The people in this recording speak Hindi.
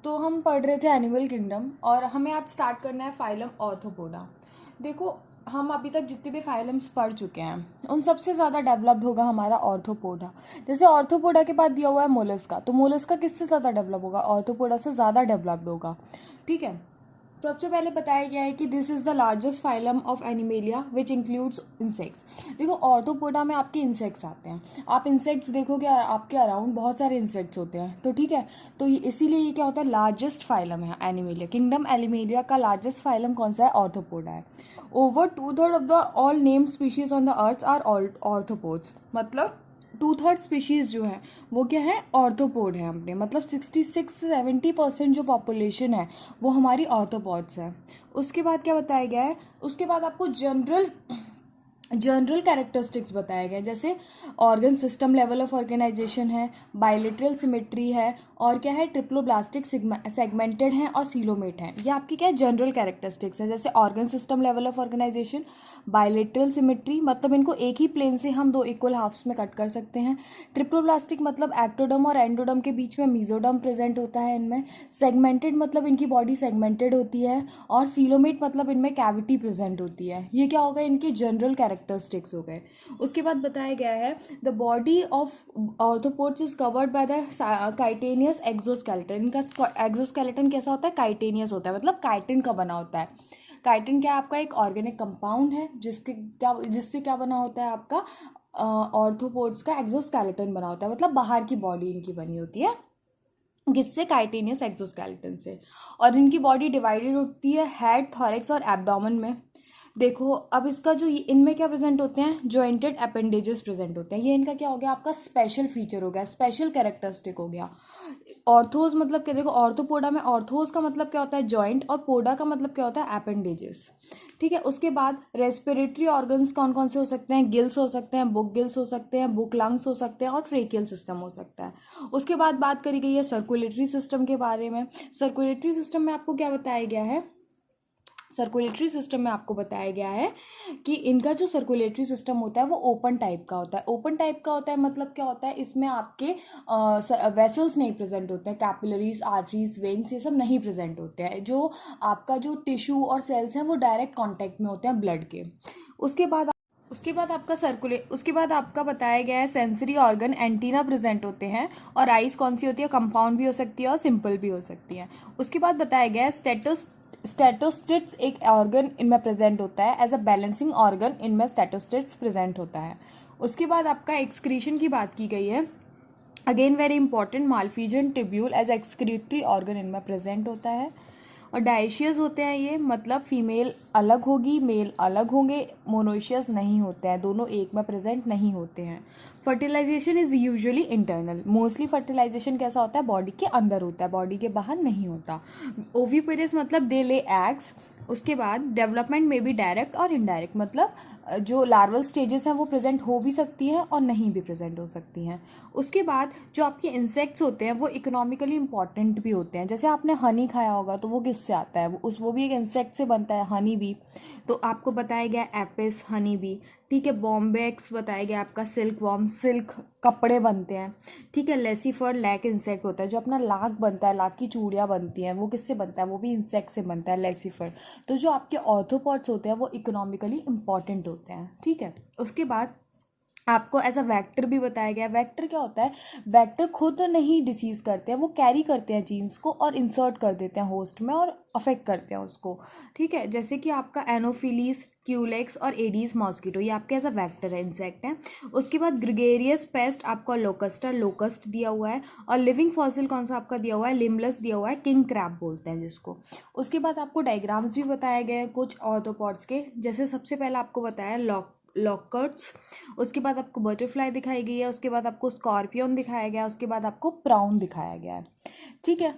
तो हम पढ़ रहे थे एनिमल किंगडम और हमें आज स्टार्ट करना है फाइलम ऑर्थोपोडा। देखो, हम अभी तक जितने भी फाइलम्स पढ़ चुके हैं उन सबसे ज़्यादा डेवलप्ड होगा हमारा ऑर्थोपोडा। जैसे ऑर्थोपोडा के बाद दिया हुआ है मोलस्का, तो मोलस्का किससे ज़्यादा डेवलप होगा? ऑर्थोपोडा से ज़्यादा डेवलप्ड होगा। ठीक है, तो सबसे पहले बताया गया है कि this is the largest phylum of animalia which includes insects. देखो, ऑर्थोपोडा में आपके इंसेक्ट्स आते हैं। आप इंसेक्ट्स देखोगे आपके अराउंड बहुत सारे इंसेक्ट्स होते हैं, तो ठीक है, तो इसीलिए ये क्या होता है, लार्जेस्ट फाइलम है एनिमेलिया किंगडम। एनिमेलिया का लार्जेस्ट फाइलम कौन सा है? ऑर्थोपोडा है। Over 2/3 of the all named species on the earth are arthropods. मतलब 2/3 स्पीशीज़ जो है वो क्या है? ऑर्थोपोड है अपने। मतलब 66-70% जो पॉपुलेशन है वो हमारी ऑर्थोपोड्स है। उसके बाद क्या बताया गया है? उसके बाद आपको जनरल कैरेक्टरिस्टिक्स बताया गया है, जैसे organ system level of organisation है, बायलेटरल सिमेट्री है, और क्या है? ट्रिप्लोब्लास्टिक सेगमेंटेड है और सीलोमेट है। ये आपकी क्या है? जनरल कैरेक्टरिस्टिक्स है। जैसे organ system level of organisation, bilateral symmetry, मतलब इनको एक ही प्लेन से हम दो इक्वल हाफ्स में कट कर सकते हैं। ट्रिप्लोब्लास्टिक मतलब एक्टोडर्म और एंडोडर्म के बीच में मीजोडर्म प्रेजेंट होता है इनमें। सेगमेंटेड मतलब इनकी बॉडी सेगमेंटेड होती है, और सीलोमेट मतलब इनमें कैविटी प्रेजेंट होती है। ये क्या हो गए? इनके जनरल कैरेक्टरिस्टिक्स हो गए। उसके बाद बताया गया है the body of arthropods is covered by the chitinous exoskeleton. इनका एक्सोस्केलेटन कैसा होता है? काइटेनियस होता है, मतलब काइटिन का बना होता है। काइटिन क्या है? आपका एक ऑर्गेनिक कंपाउंड है जिससे क्या बना होता है? आपका ऑर्थोपोड्स का एक्सोस्केलेटन बना होता है, मतलब बाहर की बॉडी इनकी बनी होती है किससे? काइटेनियस एक्सोस्केलेटन से। और इनकी बॉडी डिवाइडेड होती है हेड, थॉरैक्स और एब्डोमेन में। देखो, अब इसका जो इनमें क्या प्रेजेंट होते हैं? जॉइंटेड अपेंडेजेस प्रेजेंट होते हैं। ये इनका क्या हो गया? आपका स्पेशल फीचर हो गया, स्पेशल कैरेक्टरिस्टिक हो गया। ऑर्थोज मतलब क्या? देखो, ऑर्थोपोडा में ऑर्थोज का मतलब क्या होता है? जॉइंट, और पोडा का मतलब क्या होता है? अपेंडेजेस। ठीक है, उसके बाद रेस्पिरेटरी ऑर्गन्स कौन कौन से हो सकते हैं? गिल्स हो सकते हैं, बुक गिल्स हो सकते हैं, बुक लंग्स हो सकते हैं, और ट्रेकियल सिस्टम हो सकता है। उसके बाद बात करी गई है सर्कुलेटरी सिस्टम के बारे में। सर्कुलेटरी सिस्टम में आपको क्या बताया गया है? सर्कुलेटरी सिस्टम में आपको बताया गया है कि इनका जो सर्कुलेटरी सिस्टम होता है वो ओपन टाइप का होता है। ओपन टाइप का होता है मतलब क्या होता है? इसमें आपके वेसल्स नहीं प्रेजेंट होते हैं, कैपिलरीज, आर्टरीज, वेन्स, ये सब नहीं प्रेजेंट होते हैं। जो आपका जो टिश्यू और सेल्स हैं वो डायरेक्ट कॉन्टेक्ट में होते हैं ब्लड के। उसके बाद आपका बताया गया है सेंसरी ऑर्गन एंटीना प्रेजेंट होते हैं, और आइज कौन सी होती है? कंपाउंड भी हो सकती है और सिंपल भी हो सकती है। उसके बाद बताया गया है स्टेटोस्टिट्स एक ऑर्गन इनमें प्रेजेंट होता है, एज अ बैलेंसिंग ऑर्गन इनमें स्टेटोस्टिट्स प्रेजेंट होता है। उसके बाद आपका एक्सक्रीशन की बात की गई है। Again very important, Malpighian tubule as excretory organ इनमें प्रेजेंट होता है। और डायशियस होते हैं ये, मतलब फीमेल अलग होगी, मेल अलग होंगे, मोनोशियस नहीं होते हैं, दोनों एक में प्रेजेंट नहीं होते हैं। Fertilisation is usually internal. Mostly fertilisation कैसा होता है? बॉडी के अंदर होता है, बॉडी के बाहर नहीं होता। ओविपेरियस मतलब दे ले एग्स। उसके बाद डेवलपमेंट में भी डायरेक्ट और इनडायरेक्ट, मतलब जो लार्वल स्टेजेस हैं वो प्रेजेंट हो भी सकती हैं और नहीं भी प्रेजेंट हो सकती हैं। उसके बाद जो आपके इंसेक्ट्स होते हैं वो इकोनॉमिकली इंपॉर्टेंट भी होते हैं। जैसे आपने हनी खाया होगा, तो वो किससे आता है? वो भी एक इंसेक्ट से बनता है, हनी भी। तो आपको बताया गया एपिस, हनी भी। ठीक है, बॉम्बेक्स बताया गया आपका सिल्क वॉर्म, सिल्क कपड़े बनते हैं। ठीक है, लेसीफर लैक इंसेक्ट होता है, जो अपना लाख बनता है, लाख की चूड़ियाँ बनती हैं, वो किससे बनता है? वो भी इंसेक्ट से बनता है, लेसीफर। तो जो आपके ऑर्थोपॉड्स होते हैं वो इकोनॉमिकली इंपॉर्टेंट होते हैं। ठीक है, उसके बाद आपको एज अ वेक्टर भी बताया गया। वेक्टर क्या होता है? वेक्टर खुद नहीं डिसीज करते हैं, वो कैरी करते हैं जीन्स को और इंसर्ट कर देते हैं होस्ट में और अफेक्ट करते हैं उसको। ठीक है, जैसे कि आपका एनोफिलीज, क्यूलेक्स और एडीज मॉस्किटो, ये आपके एज अ वेक्टर है, इंसेक्ट है। उसके बाद ग्रिगेरियस पेस्ट आपका लोकस्टा, लोकस्ट दिया हुआ है। और लिविंग फॉसिल कौन सा आपका दिया हुआ है? लिमलस दिया हुआ है, किंग क्रैब बोलते हैं जिसको। उसके बाद आपको डायग्राम्स भी बताए गए हैं कुछ ऑर्थोपॉड्स के। जैसे सबसे पहले आपको बताया लॉकर्ट्स, उसके बाद आपको बटरफ्लाई दिखाई गई है, उसके बाद आपको स्कॉर्पियन दिखाया गया, उसके बाद आपको प्राउन दिखाया गया है। ठीक है,